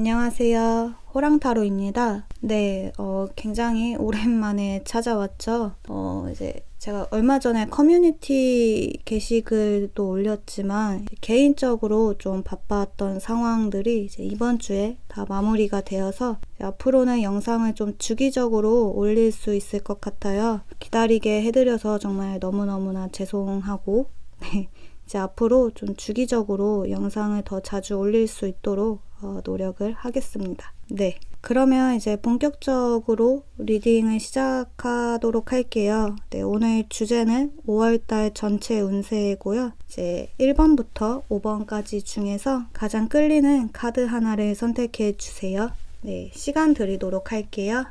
안녕하세요. 호랑타로입니다. 네, 굉장히 오랜만에 찾아왔죠. 이제 제가 얼마 전에 커뮤니티 게시글도 올렸지만 개인적으로 좀 바빴던 상황들이 이제 이번 주에 다 마무리가 되어서 앞으로는 영상을 좀 주기적으로 올릴 수 있을 것 같아요. 기다리게 해드려서 정말 너무너무나 죄송하고 네, 이제 앞으로 좀 주기적으로 영상을 더 자주 올릴 수 있도록 노력을 하겠습니다. 네, 그러면 이제 본격적으로 리딩을 시작하도록 할게요. 네, 오늘 주제는 5월달 전체 운세고요. 이제 1번부터 5번까지 중에서 가장 끌리는 카드 하나를 선택해 주세요. 네, 시간 드리도록 할게요.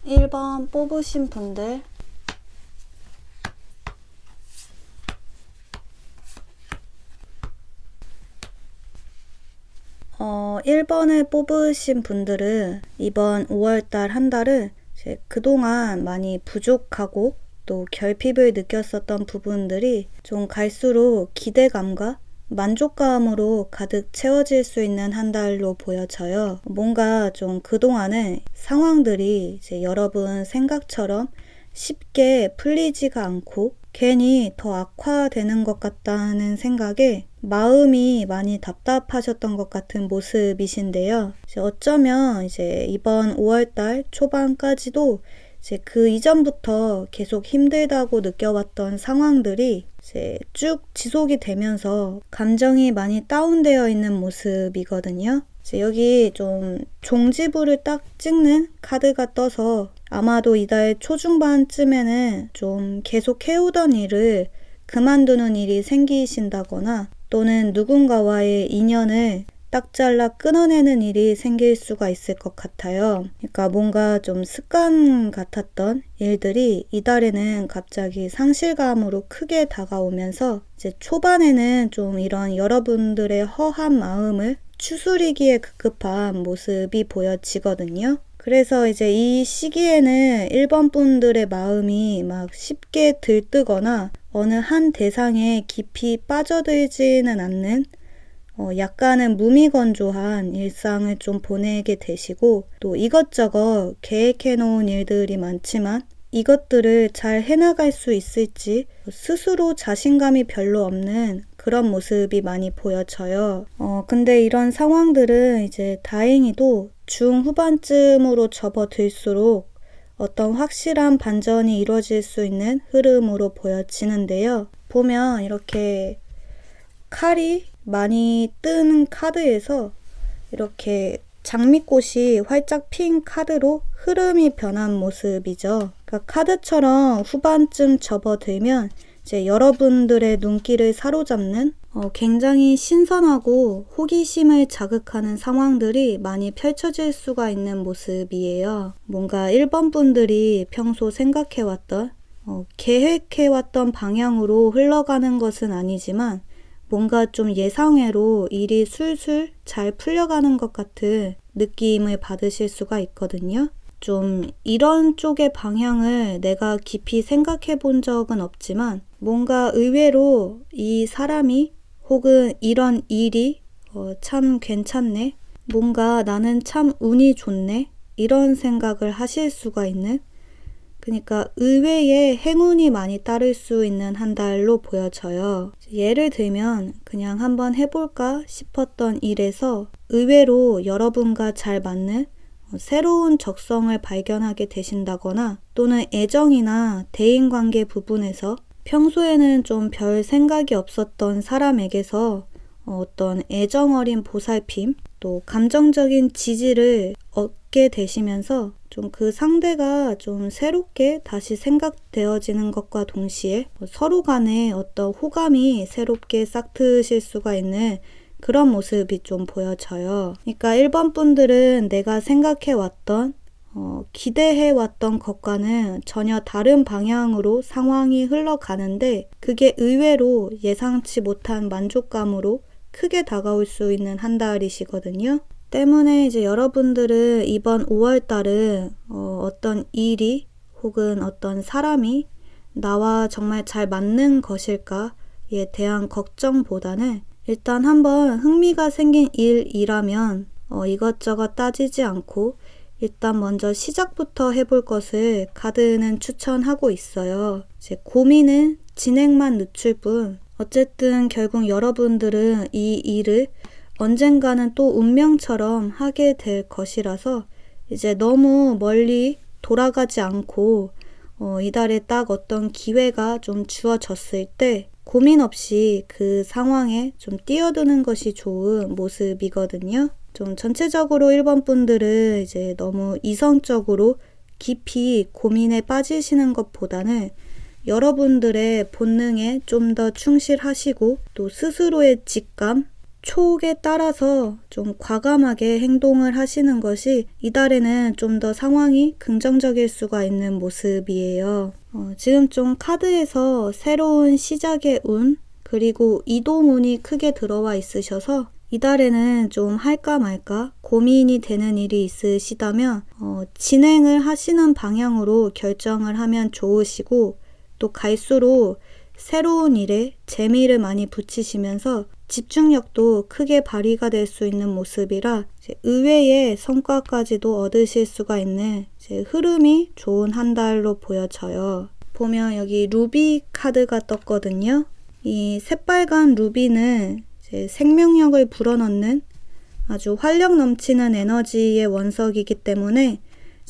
일 번 뽑으신 분들 1번을 뽑으신 분들은 이번 5월달 한 달은 그동안 많이 부족하고 또 결핍을 느꼈었던 부분들이 좀 갈수록 기대감과 만족감으로 가득 채워질 수 있는 한 달로 보여져요. 뭔가 좀 그동안은 상황들이 이제 여러분 생각처럼 쉽게 풀리지가 않고 괜히 더 악화되는 것 같다는 생각에 마음이 많이 답답하셨던 것 같은 모습이신데요. 어쩌면 이제 이번 5월달 초반까지도 이제 그 이전부터 계속 힘들다고 느껴왔던 상황들이 이제 쭉 지속이 되면서 감정이 많이 다운되어 있는 모습이거든요. 이제 여기 좀 종지부를 딱 찍는 카드가 떠서 아마도 이달 초중반쯤에는 좀 계속 해오던 일을 그만두는 일이 생기신다거나 또는 누군가와의 인연을 딱 잘라 끊어내는 일이 생길 수가 있을 것 같아요. 그러니까 뭔가 좀 습관 같았던 일들이 이달에는 갑자기 상실감으로 크게 다가오면서 이제 초반에는 좀 이런 여러분들의 허한 마음을 추스리기에 급급한 모습이 보여지거든요. 그래서 이제 이 시기에는 1번 분들의 마음이 막 쉽게 들뜨거나 어느 한 대상에 깊이 빠져들지는 않는 약간은 무미건조한 일상을 좀 보내게 되시고 또 이것저것 계획해 놓은 일들이 많지만 이것들을 잘 해나갈 수 있을지 스스로 자신감이 별로 없는 그런 모습이 많이 보여져요. 근데 이런 상황들은 이제 다행히도 중후반쯤으로 접어들수록 어떤 확실한 반전이 이루어질 수 있는 흐름으로 보여지는데요. 보면 이렇게 칼이 많이 뜬 카드에서 이렇게 장미꽃이 활짝 핀 카드로 흐름이 변한 모습이죠. 그러니까 카드처럼 후반쯤 접어들면 이제 여러분들의 눈길을 사로잡는 굉장히 신선하고 호기심을 자극하는 상황들이 많이 펼쳐질 수가 있는 모습이에요. 뭔가 1번 분들이 평소 생각해왔던 계획해왔던 방향으로 흘러가는 것은 아니지만 뭔가 좀 예상외로 일이 술술 잘 풀려가는 것 같은 느낌을 받으실 수가 있거든요. 좀 이런 쪽의 방향을 내가 깊이 생각해 본 적은 없지만 뭔가 의외로 이 사람이 혹은 이런 일이 참 괜찮네. 뭔가 나는 참 운이 좋네. 이런 생각을 하실 수가 있는 그러니까 의외의 행운이 많이 따를 수 있는 한 달로 보여져요. 예를 들면 그냥 한번 해볼까 싶었던 일에서 의외로 여러분과 잘 맞는 새로운 적성을 발견하게 되신다거나 또는 애정이나 대인관계 부분에서 평소에는 좀 별 생각이 없었던 사람에게서 어떤 애정 어린 보살핌 또 감정적인 지지를 얻게 되시면서 좀 그 상대가 좀 새롭게 다시 생각되어지는 것과 동시에 서로 간에 어떤 호감이 새롭게 싹트실 수가 있는 그런 모습이 좀 보여져요. 그러니까 1번 분들은 내가 생각해왔던 기대해왔던 것과는 전혀 다른 방향으로 상황이 흘러가는데 그게 의외로 예상치 못한 만족감으로 크게 다가올 수 있는 한 달이시거든요. 때문에 이제 여러분들은 이번 5월 달은 어떤 일이 혹은 어떤 사람이 나와 정말 잘 맞는 것일까에 대한 걱정보다는 일단 한번 흥미가 생긴 일이라면 이것저것 따지지 않고 일단 먼저 시작부터 해볼 것을 카드는 추천하고 있어요. 이제 고민은 진행만 늦출 뿐 어쨌든 결국 여러분들은 이 일을 언젠가는 또 운명처럼 하게 될 것이라서 이제 너무 멀리 돌아가지 않고 이달에 딱 어떤 기회가 좀 주어졌을 때 고민 없이 그 상황에 좀 뛰어드는 것이 좋은 모습이거든요. 좀 전체적으로 1번 분들은 이제 너무 이성적으로 깊이 고민에 빠지시는 것보다는 여러분들의 본능에 좀 더 충실하시고 또 스스로의 직감, 촉에 따라서 좀 과감하게 행동을 하시는 것이 이달에는 좀 더 상황이 긍정적일 수가 있는 모습이에요. 지금 좀 카드에서 새로운 시작의 운 그리고 이동운이 크게 들어와 있으셔서 이달에는 좀 할까 말까 고민이 되는 일이 있으시다면 진행을 하시는 방향으로 결정을 하면 좋으시고 또 갈수록 새로운 일에 재미를 많이 붙이시면서 집중력도 크게 발휘가 될 수 있는 모습이라 의외의 성과까지도 얻으실 수가 있는 흐름이 좋은 한 달로 보여져요. 보면 여기 루비 카드가 떴거든요. 이 새빨간 루비는 생명력을 불어넣는 아주 활력 넘치는 에너지의 원석이기 때문에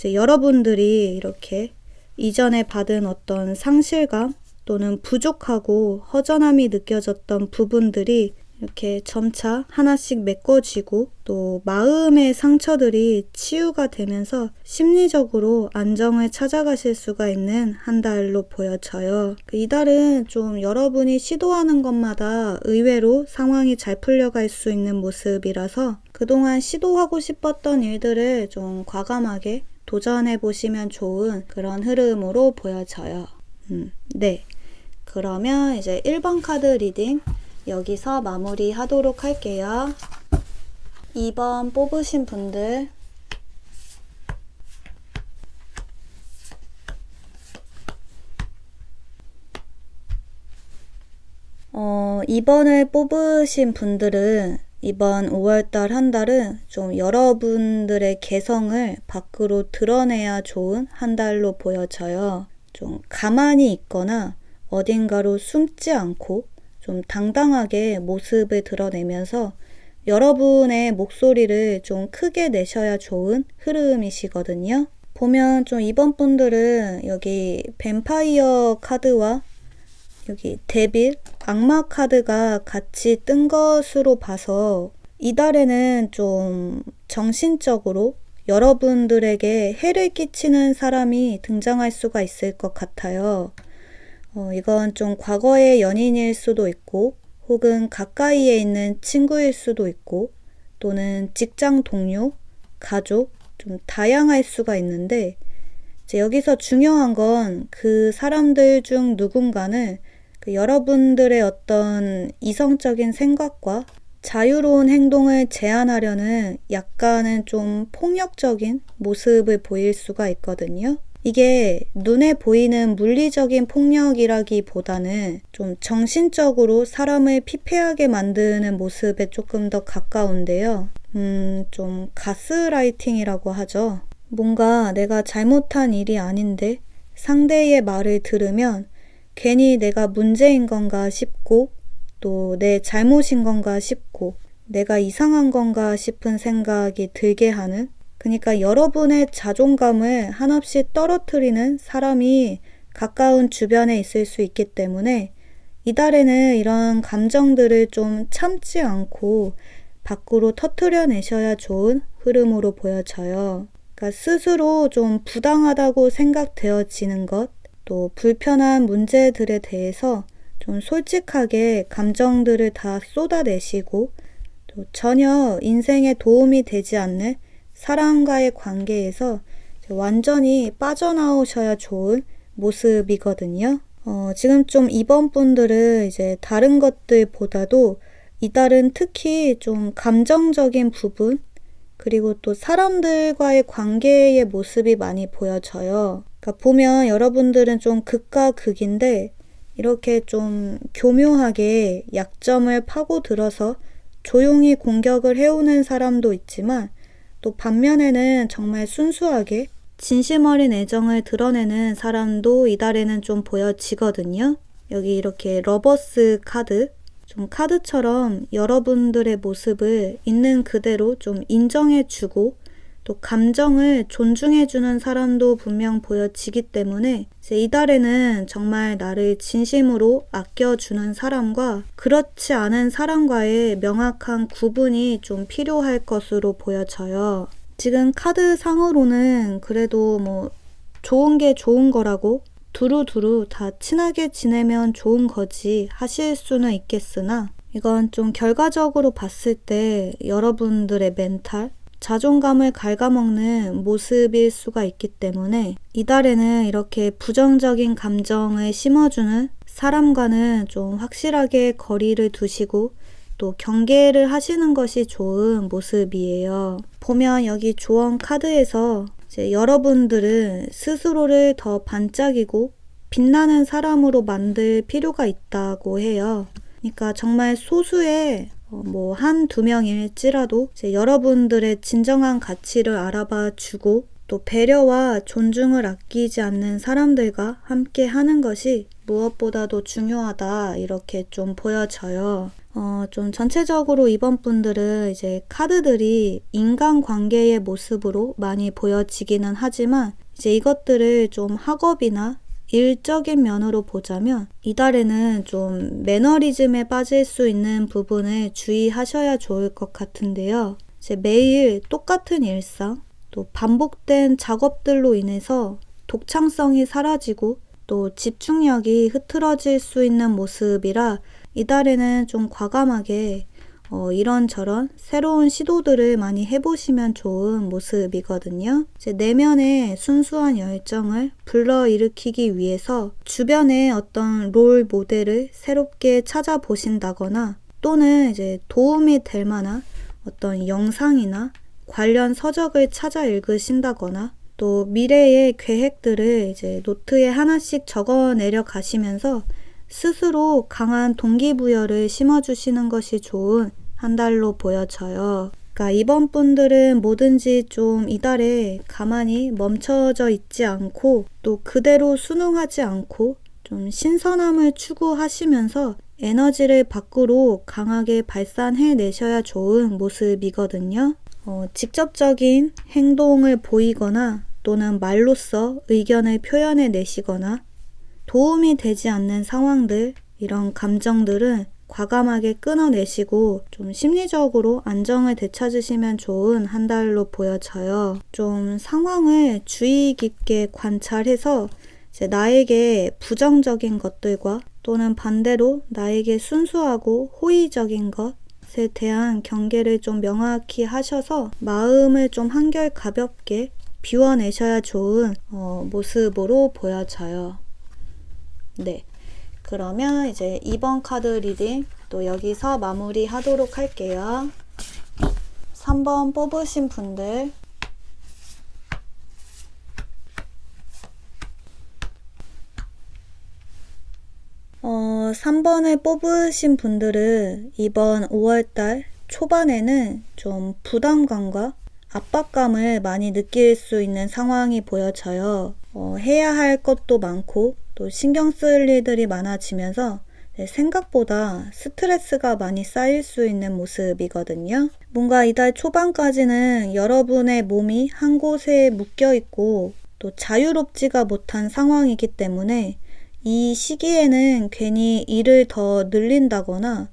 여러분들이 이렇게 이전에 받은 어떤 상실감 또는 부족하고 허전함이 느껴졌던 부분들이 이렇게 점차 하나씩 메꿔지고 또 마음의 상처들이 치유가 되면서 심리적으로 안정을 찾아가실 수가 있는 한 달로 보여져요. 이달은 좀 여러분이 시도하는 것마다 의외로 상황이 잘 풀려갈 수 있는 모습이라서 그동안 시도하고 싶었던 일들을 좀 과감하게 도전해 보시면 좋은 그런 흐름으로 보여져요. 네. 그러면 이제 1번 카드 리딩 여기서 마무리 하도록 할게요. 2번 뽑으신 분들 이번을 뽑으신 분들은 이번 5월달 한 달은 좀 여러분들의 개성을 밖으로 드러내야 좋은 한 달로 보여져요. 좀 가만히 있거나 어딘가로 숨지 않고 좀 당당하게 모습을 드러내면서 여러분의 목소리를 좀 크게 내셔야 좋은 흐름이시거든요. 보면 좀 이번 분들은 여기 뱀파이어 카드와 여기 데빌, 악마 카드가 같이 뜬 것으로 봐서 이달에는 좀 정신적으로 여러분들에게 해를 끼치는 사람이 등장할 수가 있을 것 같아요. 이건 좀 과거의 연인일 수도 있고 혹은 가까이에 있는 친구일 수도 있고 또는 직장 동료, 가족 좀 다양할 수가 있는데 이제 여기서 중요한 건 그 사람들 중 누군가는 여러분들의 어떤 이성적인 생각과 자유로운 행동을 제한하려는 약간은 좀 폭력적인 모습을 보일 수가 있거든요. 이게 눈에 보이는 물리적인 폭력이라기보다는 좀 정신적으로 사람을 피폐하게 만드는 모습에 조금 더 가까운데요. 좀 가스라이팅이라고 하죠. 뭔가 내가 잘못한 일이 아닌데 상대의 말을 들으면 괜히 내가 문제인 건가 싶고 또 내 잘못인 건가 싶고 내가 이상한 건가 싶은 생각이 들게 하는, 그러니까 여러분의 자존감을 한없이 떨어뜨리는 사람이 가까운 주변에 있을 수 있기 때문에 이달에는 이런 감정들을 좀 참지 않고 밖으로 터뜨려내셔야 좋은 흐름으로 보여져요. 그러니까 스스로 좀 부당하다고 생각되어지는 것, 또 불편한 문제들에 대해서 좀 솔직하게 감정들을 다 쏟아내시고 또 전혀 인생에 도움이 되지 않는 사람과의 관계에서 완전히 빠져나오셔야 좋은 모습이거든요. 지금 좀 이번 분들은 이제 다른 것들보다도 이달은 특히 좀 감정적인 부분, 그리고 또 사람들과의 관계의 모습이 많이 보여져요. 그러니까 보면 여러분들은 좀 극과 극인데 이렇게 좀 교묘하게 약점을 파고들어서 조용히 공격을 해오는 사람도 있지만 또 반면에는 정말 순수하게 진심 어린 애정을 드러내는 사람도 이달에는 좀 보여지거든요. 여기 이렇게 러버스 카드, 좀 카드처럼 여러분들의 모습을 있는 그대로 좀 인정해주고 또 감정을 존중해주는 사람도 분명 보여지기 때문에 이달에는 정말 나를 진심으로 아껴주는 사람과 그렇지 않은 사람과의 명확한 구분이 좀 필요할 것으로 보여져요. 지금 카드 상으로는 그래도 뭐 좋은 게 좋은 거라고 두루두루 다 친하게 지내면 좋은 거지 하실 수는 있겠으나 이건 좀 결과적으로 봤을 때 여러분들의 멘탈, 자존감을 갉아먹는 모습일 수가 있기 때문에 이달에는 이렇게 부정적인 감정을 심어주는 사람과는 좀 확실하게 거리를 두시고 또 경계를 하시는 것이 좋은 모습이에요. 보면 여기 조언 카드에서 이제 여러분들은 스스로를 더 반짝이고 빛나는 사람으로 만들 필요가 있다고 해요. 그러니까 정말 소수의 뭐 한두 명일지라도 이제 여러분들의 진정한 가치를 알아봐 주고 또 배려와 존중을 아끼지 않는 사람들과 함께 하는 것이 무엇보다도 중요하다, 이렇게 좀 보여져요. 좀 전체적으로 이번 분들은 이제 카드들이 인간관계의 모습으로 많이 보여지기는 하지만 이제 이것들을 좀 학업이나 일적인 면으로 보자면 이달에는 좀 매너리즘에 빠질 수 있는 부분을 주의하셔야 좋을 것 같은데요. 이제 매일 똑같은 일상, 또 반복된 작업들로 인해서 독창성이 사라지고 또 집중력이 흐트러질 수 있는 모습이라 이달에는 좀 과감하게 이런저런 새로운 시도들을 많이 해보시면 좋은 모습이거든요. 이제 내면의 순수한 열정을 불러일으키기 위해서 주변에 어떤 롤 모델을 새롭게 찾아보신다거나 또는 이제 도움이 될 만한 어떤 영상이나 관련 서적을 찾아 읽으신다거나 또 미래의 계획들을 이제 노트에 하나씩 적어 내려 가시면서 스스로 강한 동기부여를 심어주시는 것이 좋은 한 달로 보여져요. 그러니까 이번 분들은 뭐든지 좀 이달에 가만히 멈춰져 있지 않고 또 그대로 순응하지 않고 좀 신선함을 추구하시면서 에너지를 밖으로 강하게 발산해 내셔야 좋은 모습이거든요. 직접적인 행동을 보이거나 또는 말로써 의견을 표현해 내시거나 도움이 되지 않는 상황들, 이런 감정들은 과감하게 끊어내시고 좀 심리적으로 안정을 되찾으시면 좋은 한 달로 보여져요. 좀 상황을 주의 깊게 관찰해서 이제 나에게 부정적인 것들과 또는 반대로 나에게 순수하고 호의적인 것에 대한 경계를 좀 명확히 하셔서 마음을 좀 한결 가볍게 비워내셔야 좋은 모습으로 보여져요. 네, 그러면 이제 2번 카드 리딩 또 여기서 마무리 하도록 할게요. 3번 뽑으신 분들 어, 3번을 뽑으신 분들은 이번 5월달 초반에는 좀 부담감과 압박감을 많이 느낄 수 있는 상황이 보여져요. 해야 할 것도 많고 또 신경 쓸 일들이 많아지면서 생각보다 스트레스가 많이 쌓일 수 있는 모습이거든요. 뭔가 이달 초반까지는 여러분의 몸이 한 곳에 묶여 있고 또 자유롭지가 못한 상황이기 때문에 이 시기에는 괜히 일을 더 늘린다거나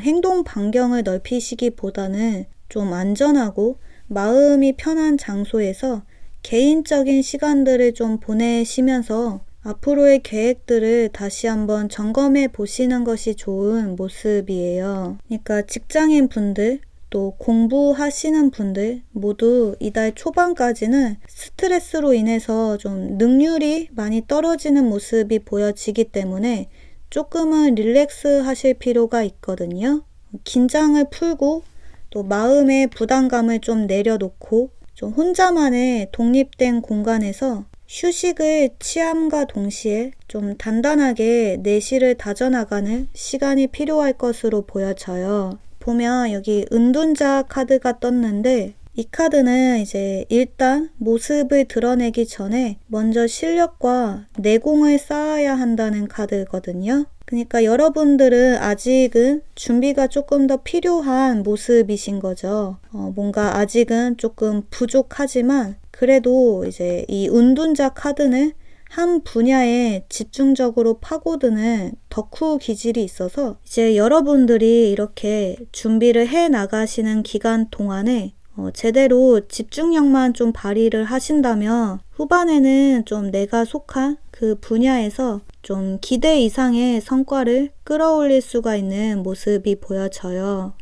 행동 반경을 넓히시기보다는 좀 안전하고 마음이 편한 장소에서 개인적인 시간들을 좀 보내시면서 앞으로의 계획들을 다시 한번 점검해 보시는 것이 좋은 모습이에요. 그러니까 직장인 분들, 또 공부하시는 분들 모두 이달 초반까지는 스트레스로 인해서 좀 능률이 많이 떨어지는 모습이 보여지기 때문에 조금은 릴렉스 하실 필요가 있거든요. 긴장을 풀고 또 마음의 부담감을 좀 내려놓고 좀 혼자만의 독립된 공간에서 휴식을 취함과 동시에 좀 단단하게 내실을 다져나가는 시간이 필요할 것으로 보여져요. 보면 여기 은둔자 카드가 떴는데 이 카드는 이제 일단 모습을 드러내기 전에 먼저 실력과 내공을 쌓아야 한다는 카드거든요. 그러니까 여러분들은 아직은 준비가 조금 더 필요한 모습이신 거죠. 뭔가 아직은 조금 부족하지만 그래도 이제 이 은둔자 카드는 한 분야에 집중적으로 파고드는 덕후 기질이 있어서 이제 여러분들이 이렇게 준비를 해 나가시는 기간 동안에 제대로 집중력만 좀 발휘를 하신다면 후반에는 좀 내가 속한 그 분야에서 좀 기대 이상의 성과를 끌어올릴 수가 있는 모습이 보여져요.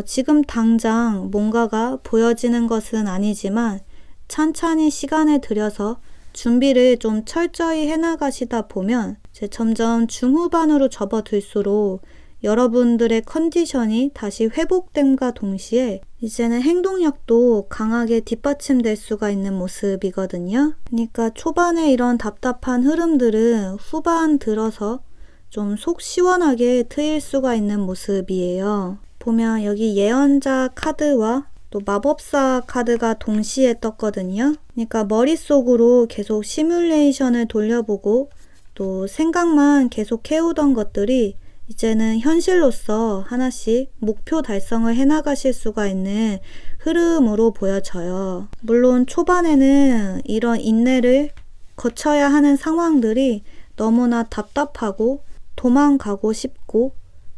지금 당장 뭔가가 보여지는 것은 아니지만 찬찬히 시간을 들여서 준비를 좀 철저히 해나가시다 보면 이제 점점 중후반으로 접어들수록 여러분들의 컨디션이 다시 회복됨과 동시에 이제는 행동력도 강하게 뒷받침될 수가 있는 모습이거든요. 그러니까 초반에 이런 답답한 흐름들은 후반 들어서 좀 속 시원하게 트일 수가 있는 모습이에요. 보면 여기 예언자 카드와 또 마법사 카드가 동시에 떴거든요. 그러니까 머릿속으로 계속 시뮬레이션을 돌려보고 또 생각만 계속 해오던 것들이 이제는 현실로서 하나씩 목표 달성을 해나가실 수가 있는 흐름으로 보여져요. 물론 초반에는 이런 인내를 거쳐야 하는 상황들이 너무나 답답하고 도망가고 싶고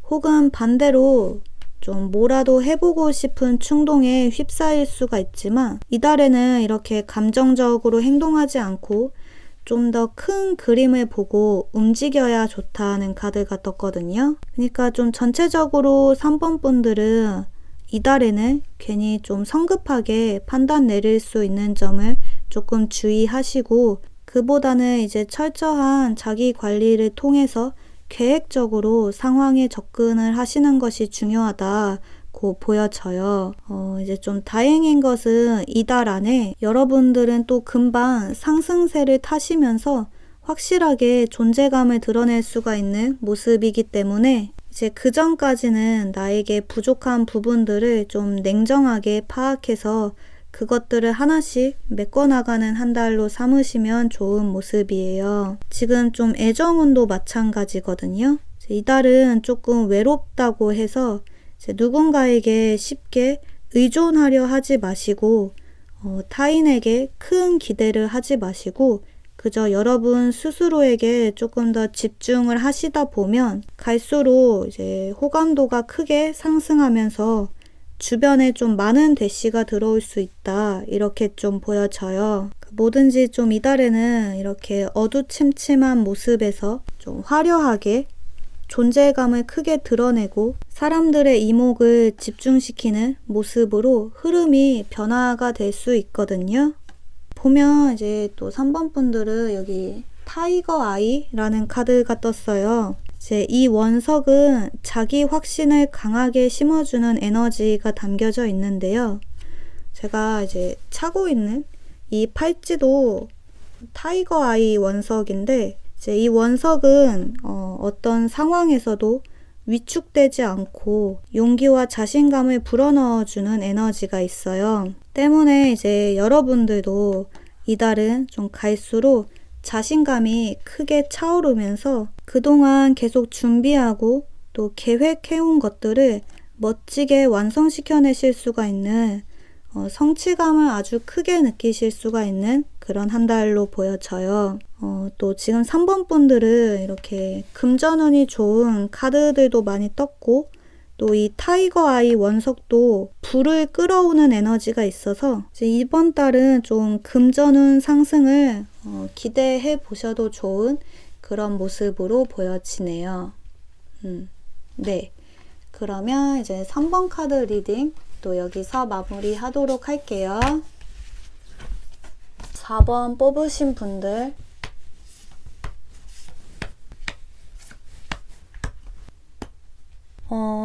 혹은 반대로 좀 뭐라도 해보고 싶은 충동에 휩싸일 수가 있지만 이달에는 이렇게 감정적으로 행동하지 않고 좀 더 큰 그림을 보고 움직여야 좋다는 카드가 떴거든요. 그러니까 좀 전체적으로 3번 분들은 이달에는 괜히 좀 성급하게 판단 내릴 수 있는 점을 조금 주의하시고 그보다는 이제 철저한 자기 관리를 통해서 계획적으로 상황에 접근을 하시는 것이 중요하다고 보여져요. 이제 좀 다행인 것은 이달 안에 여러분들은 또 금방 상승세를 타시면서 확실하게 존재감을 드러낼 수가 있는 모습이기 때문에 이제 그 전까지는 나에게 부족한 부분들을 좀 냉정하게 파악해서 그것들을 하나씩 메꿔나가는 한 달로 삼으시면 좋은 모습이에요. 지금 좀 애정운도 마찬가지거든요. 이달은 조금 외롭다고 해서 누군가에게 쉽게 의존하려 하지 마시고 타인에게 큰 기대를 하지 마시고 그저 여러분 스스로에게 조금 더 집중을 하시다 보면 갈수록 이제 호감도가 크게 상승하면서 주변에 좀 많은 대시가 들어올 수 있다 이렇게 좀 보여져요. 뭐든지 좀 이달에는 이렇게 어두침침한 모습에서 좀 화려하게 존재감을 크게 드러내고 사람들의 이목을 집중시키는 모습으로 흐름이 변화가 될 수 있거든요. 보면 이제 또 3번 분들은 여기 타이거 아이라는 카드가 떴어요. 이제 이 원석은 자기 확신을 강하게 심어주는 에너지가 담겨져 있는데요. 제가 이제 차고 있는 이 팔찌도 타이거 아이 원석인데 이제 이 원석은 어떤 상황에서도 위축되지 않고 용기와 자신감을 불어넣어주는 에너지가 있어요. 때문에 이제 여러분들도 이달은 좀 갈수록 자신감이 크게 차오르면서 그동안 계속 준비하고 또 계획해온 것들을 멋지게 완성시켜내실 수가 있는 성취감을 아주 크게 느끼실 수가 있는 그런 한 달로 보여져요. 또 지금 3번 분들은 이렇게 금전운이 좋은 카드들도 많이 떴고 또 이 타이거 아이 원석도 불을 끌어오는 에너지가 있어서 이제 이번 달은 좀 금전운 상승을 기대해 보셔도 좋은 그런 모습으로 보여지네요. 네. 그러면 이제 3번 카드 리딩 또 여기서 마무리 하도록 할게요. 4번 뽑으신 분들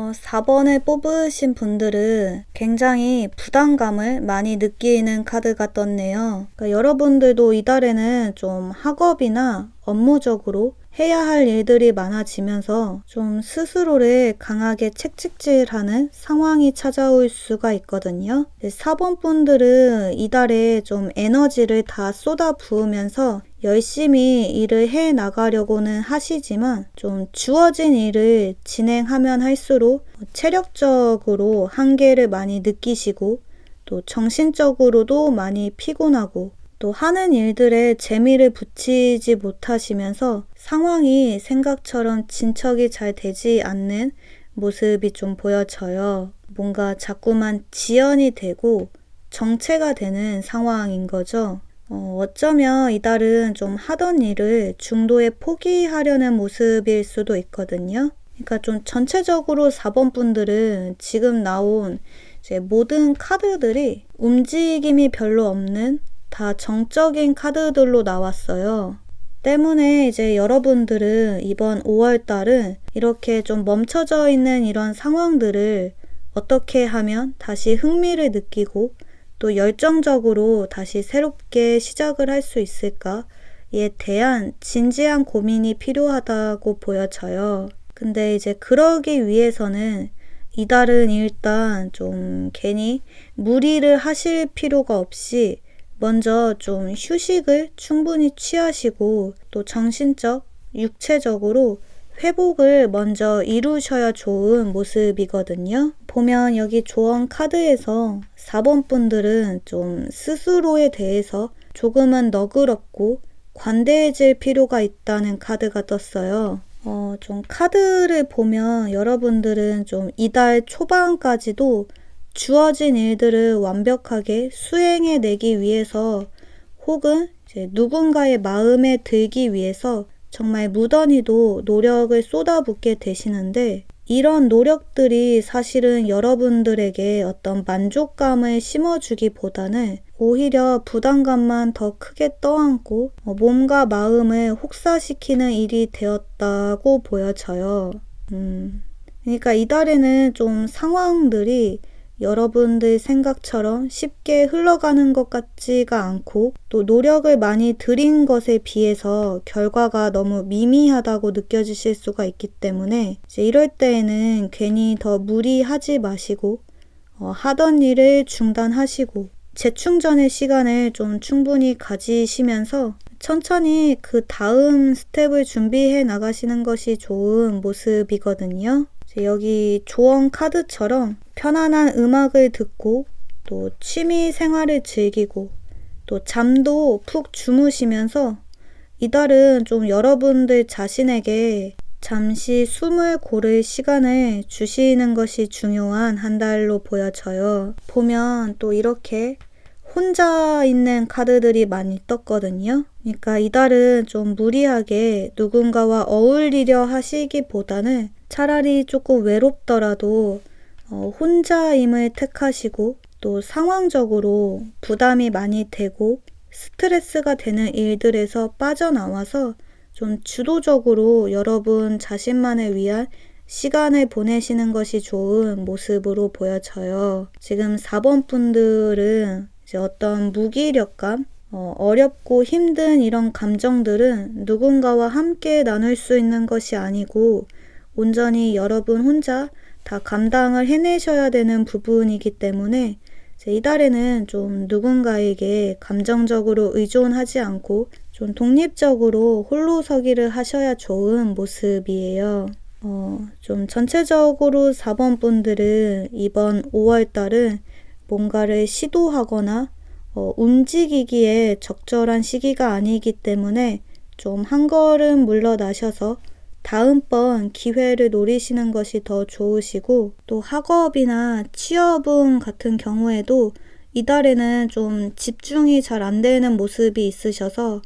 4번을 뽑으신 분들은 굉장히 부담감을 많이 느끼는 카드가 떴네요. 그러니까 여러분들도 이달에는 좀 학업이나 업무적으로 해야 할 일들이 많아지면서 좀 스스로를 강하게 채찍질하는 상황이 찾아올 수가 있거든요. 4번 분들은 이달에 좀 에너지를 다 쏟아 부으면서 열심히 일을 해 나가려고는 하시지만 좀 주어진 일을 진행하면 할수록 체력적으로 한계를 많이 느끼시고 또 정신적으로도 많이 피곤하고 또 하는 일들에 재미를 붙이지 못하시면서 상황이 생각처럼 진척이 잘 되지 않는 모습이 좀 보여져요. 뭔가 자꾸만 지연이 되고 정체가 되는 상황인 거죠. 어쩌면 이달은 좀 하던 일을 중도에 포기하려는 모습일 수도 있거든요. 그러니까 좀 전체적으로 4번 분들은 지금 나온 이제 모든 카드들이 움직임이 별로 없는 다 정적인 카드들로 나왔어요. 때문에 이제 여러분들은 이번 5월 달은 이렇게 좀 멈춰져 있는 이런 상황들을 어떻게 하면 다시 흥미를 느끼고 또 열정적으로 다시 새롭게 시작을 할 수 있을까에 대한 진지한 고민이 필요하다고 보여져요. 근데 이제 그러기 위해서는 이달은 일단 좀 괜히 무리를 하실 필요가 없이 먼저 좀 휴식을 충분히 취하시고 또 정신적, 육체적으로 회복을 먼저 이루셔야 좋은 모습이거든요. 보면 여기 조언 카드에서 4번 분들은 좀 스스로에 대해서 조금은 너그럽고 관대해질 필요가 있다는 카드가 떴어요. 좀 카드를 보면 여러분들은 좀 이달 초반까지도 주어진 일들을 완벽하게 수행해내기 위해서 혹은 이제 누군가의 마음에 들기 위해서 정말 무던히도 노력을 쏟아붓게 되시는데 이런 노력들이 사실은 여러분들에게 어떤 만족감을 심어주기보다는 오히려 부담감만 더 크게 떠안고 몸과 마음을 혹사시키는 일이 되었다고 보여져요. 그러니까 이달에는 좀 상황들이 여러분들 생각처럼 쉽게 흘러가는 것 같지가 않고 또 노력을 많이 들인 것에 비해서 결과가 너무 미미하다고 느껴지실 수가 있기 때문에 이제 이럴 때에는 괜히 더 무리하지 마시고 하던 일을 중단하시고 재충전의 시간을 좀 충분히 가지시면서 천천히 그 다음 스텝을 준비해 나가시는 것이 좋은 모습이거든요. 여기 조언 카드처럼 편안한 음악을 듣고 또 취미 생활을 즐기고 또 잠도 푹 주무시면서 이달은 좀 여러분들 자신에게 잠시 숨을 고를 시간을 주시는 것이 중요한 한 달로 보여져요. 보면 또 이렇게 혼자 있는 카드들이 많이 떴거든요. 그러니까 이달은 좀 무리하게 누군가와 어울리려 하시기보다는 차라리 조금 외롭더라도 혼자임을 택하시고 또 상황적으로 부담이 많이 되고 스트레스가 되는 일들에서 빠져나와서 좀 주도적으로 여러분 자신만을 위한 시간을 보내시는 것이 좋은 모습으로 보여져요. 지금 4번 분들은 이제 어떤 무기력감, 어렵고 힘든 이런 감정들은 누군가와 함께 나눌 수 있는 것이 아니고 온전히 여러분 혼자 다 감당을 해내셔야 되는 부분이기 때문에 이달에는 좀 누군가에게 감정적으로 의존하지 않고 좀 독립적으로 홀로 서기를 하셔야 좋은 모습이에요. 좀 전체적으로 4번 분들은 이번 5월달은 뭔가를 시도하거나 움직이기에 적절한 시기가 아니기 때문에 좀 한 걸음 물러나셔서 다음번 기회를 노리시는 것이 더 좋으시고, 또 학업이나 취업운 같은 경우에도 이달에는 좀 집중이 잘 안 되는 모습이 있으셔서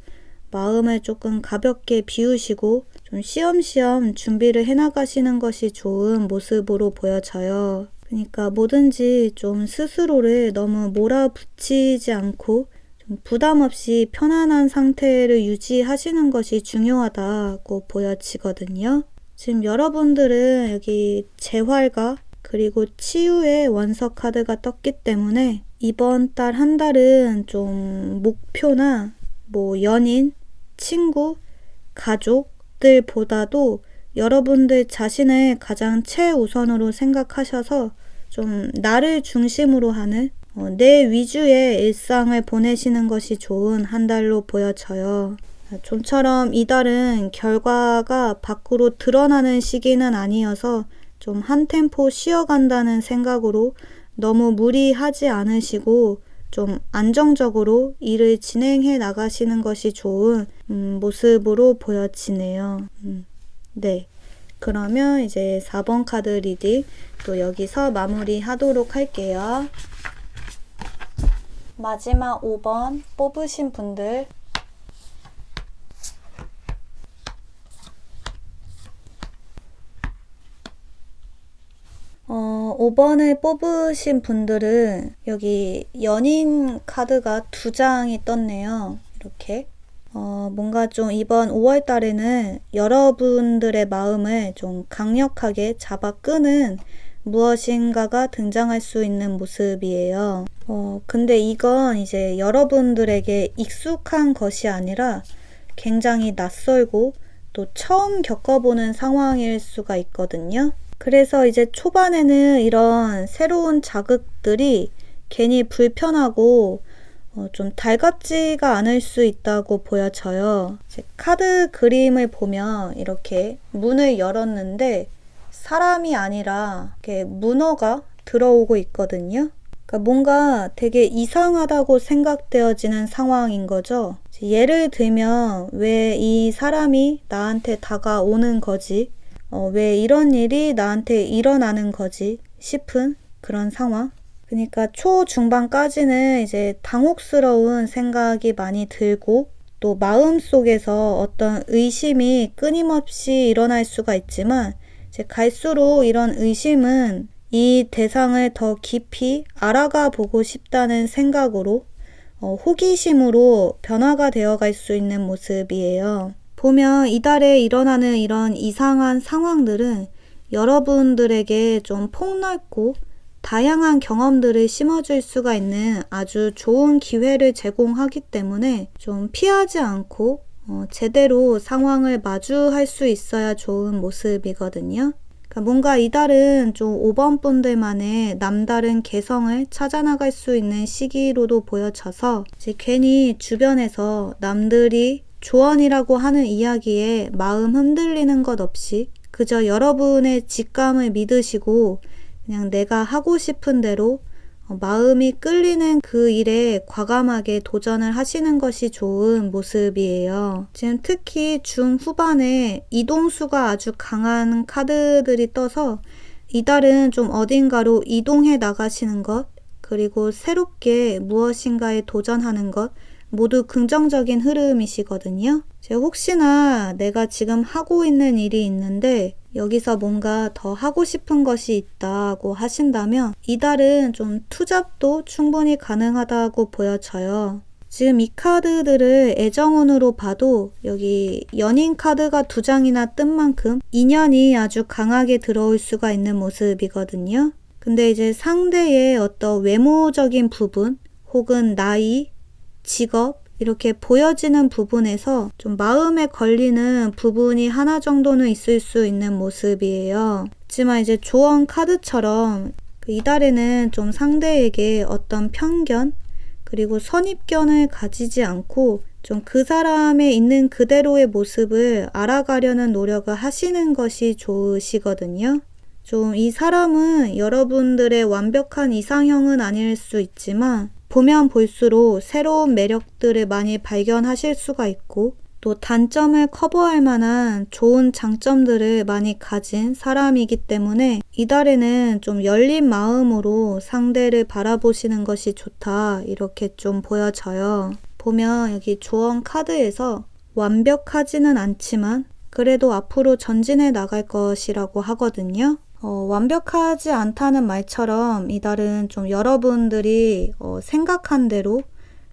마음을 조금 가볍게 비우시고 좀 쉬엄쉬엄 준비를 해나가시는 것이 좋은 모습으로 보여져요. 그러니까 뭐든지 좀 스스로를 너무 몰아붙이지 않고 좀 부담 없이 편안한 상태를 유지하시는 것이 중요하다고 보여지거든요. 지금 여러분들은 여기 재활과 그리고 치유의 원석 카드가 떴기 때문에 이번 달 한 달은 좀 목표나 연인, 친구, 가족들보다도 여러분들 자신을 가장 최우선으로 생각하셔서 좀 나를 중심으로 하는 내 위주의 일상을 보내시는 것이 좋은 한 달로 보여져요. 좀처럼 이달은 결과가 밖으로 드러나는 시기는 아니어서 좀 한 템포 쉬어간다는 생각으로 너무 무리하지 않으시고 좀 안정적으로 일을 진행해 나가시는 것이 좋은 모습으로 보여지네요. 네. 그러면 이제 4번 카드 리딩 또 여기서 마무리 하도록 할게요. 마지막 5번 뽑으신 분들 어, 5번을 뽑으신 분들은 여기 연인 카드가 2장이 떴네요. 이렇게 뭔가 좀 이번 5월 달에는 여러분들의 마음을 좀 강력하게 잡아 끄는 무엇인가가 등장할 수 있는 모습이에요. 근데 이건 이제 여러분들에게 익숙한 것이 아니라 굉장히 낯설고 또 처음 겪어보는 상황일 수가 있거든요. 그래서 이제 초반에는 이런 새로운 자극들이 괜히 불편하고 좀 달갑지가 않을 수 있다고 보여져요. 이제 카드 그림을 보면 이렇게 문을 열었는데 사람이 아니라 이렇게 문어가 들어오고 있거든요. 그러니까 뭔가 되게 이상하다고 생각되어지는 상황인 거죠. 예를 들면 왜 이 사람이 나한테 다가오는 거지? 왜 이런 일이 나한테 일어나는 거지? 싶은 그런 상황. 그러니까 초중반까지는 이제 당혹스러운 생각이 많이 들고 또 마음속에서 어떤 의심이 끊임없이 일어날 수가 있지만 이제 갈수록 이런 의심은 이 대상을 더 깊이 알아가 보고 싶다는 생각으로 호기심으로 변화가 되어 갈 수 있는 모습이에요. 보면 이달에 일어나는 이런 이상한 상황들은 여러분들에게 좀 폭넓고 다양한 경험들을 심어줄 수가 있는 아주 좋은 기회를 제공하기 때문에 좀 피하지 않고 제대로 상황을 마주할 수 있어야 좋은 모습이거든요. 그러니까 뭔가 이달은 좀 5번 분들만의 남다른 개성을 찾아나갈 수 있는 시기로도 보여져서 이제 괜히 주변에서 남들이 조언이라고 하는 이야기에 마음 흔들리는 것 없이 그저 여러분의 직감을 믿으시고 그냥 내가 하고 싶은 대로 마음이 끌리는 그 일에 과감하게 도전을 하시는 것이 좋은 모습이에요. 지금 특히 중후반에 이동수가 아주 강한 카드들이 떠서 이달은 좀 어딘가로 이동해 나가시는 것, 그리고 새롭게 무엇인가에 도전하는 것, 모두 긍정적인 흐름이시거든요. 혹시나 내가 지금 하고 있는 일이 있는데 여기서 뭔가 더 하고 싶은 것이 있다고 하신다면 이달은 좀 투잡도 충분히 가능하다고 보여져요. 지금 이 카드들을 애정운으로 봐도 여기 연인 카드가 2장이나 뜬 만큼 인연이 아주 강하게 들어올 수가 있는 모습이거든요. 근데 이제 상대의 어떤 외모적인 부분 혹은 나이, 직업 이렇게 보여지는 부분에서 좀 마음에 걸리는 부분이 하나 정도는 있을 수 있는 모습이에요. 하지만 이제 조언 카드처럼 이달에는 좀 상대에게 어떤 편견 그리고 선입견을 가지지 않고 좀 그 사람의 있는 그대로의 모습을 알아가려는 노력을 하시는 것이 좋으시거든요. 좀 이 사람은 여러분들의 완벽한 이상형은 아닐 수 있지만 보면 볼수록 새로운 매력들을 많이 발견하실 수가 있고 또 단점을 커버할 만한 좋은 장점들을 많이 가진 사람이기 때문에 이달에는 좀 열린 마음으로 상대를 바라보시는 것이 좋다 이렇게 좀 보여져요. 보면 여기 조언 카드에서 완벽하지는 않지만 그래도 앞으로 전진해 나갈 것이라고 하거든요. 완벽하지 않다는 말처럼 이달은 좀 여러분들이 생각한 대로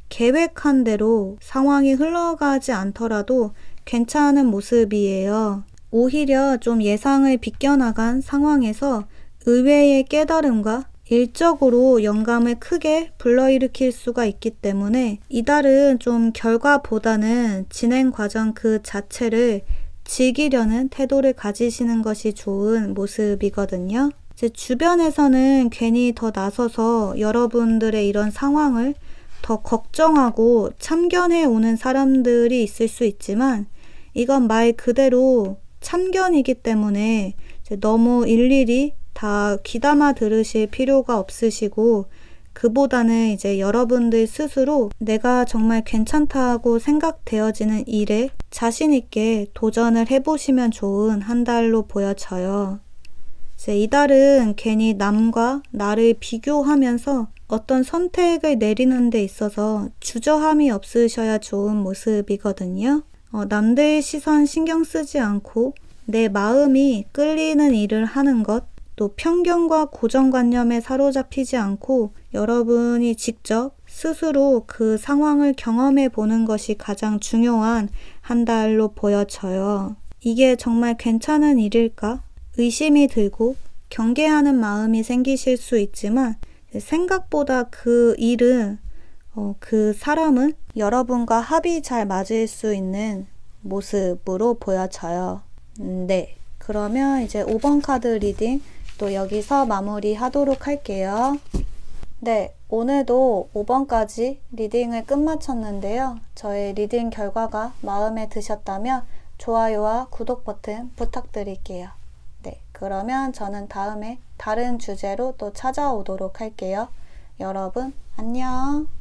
계획한 대로 상황이 흘러가지 않더라도 괜찮은 모습이에요. 오히려 좀 예상을 비껴나간 상황에서 의외의 깨달음과 일적으로 영감을 크게 불러일으킬 수가 있기 때문에 이달은 좀 결과보다는 진행 과정 그 자체를 즐기려는 태도를 가지시는 것이 좋은 모습이거든요. 제 주변에서는 괜히 더 나서서 여러분들의 이런 상황을 더 걱정하고 참견해 오는 사람들이 있을 수 있지만 이건 말 그대로 참견이기 때문에 너무 일일이 다 귀담아 들으실 필요가 없으시고 그보다는 이제 여러분들 스스로 내가 정말 괜찮다고 생각되어지는 일에 자신 있게 도전을 해보시면 좋은 한 달로 보여져요. 이제 이달은 괜히 남과 나를 비교하면서 어떤 선택을 내리는 데 있어서 주저함이 없으셔야 좋은 모습이거든요. 남들 시선 신경 쓰지 않고 내 마음이 끌리는 일을 하는 것, 또 편견과 고정관념에 사로잡히지 않고 여러분이 직접 스스로 그 상황을 경험해 보는 것이 가장 중요한 한 달로 보여져요. 이게 정말 괜찮은 일일까? 의심이 들고 경계하는 마음이 생기실 수 있지만 생각보다 그 일은 그 사람은 여러분과 합이 잘 맞을 수 있는 모습으로 보여져요. 네, 그러면 이제 5번 카드 리딩 또 여기서 마무리 하도록 할게요. 네, 오늘도 5번까지 리딩을 끝마쳤는데요. 저의 리딩 결과가 마음에 드셨다면 좋아요와 구독 버튼 부탁드릴게요. 네, 그러면 저는 다음에 다른 주제로 또 찾아오도록 할게요. 여러분, 안녕.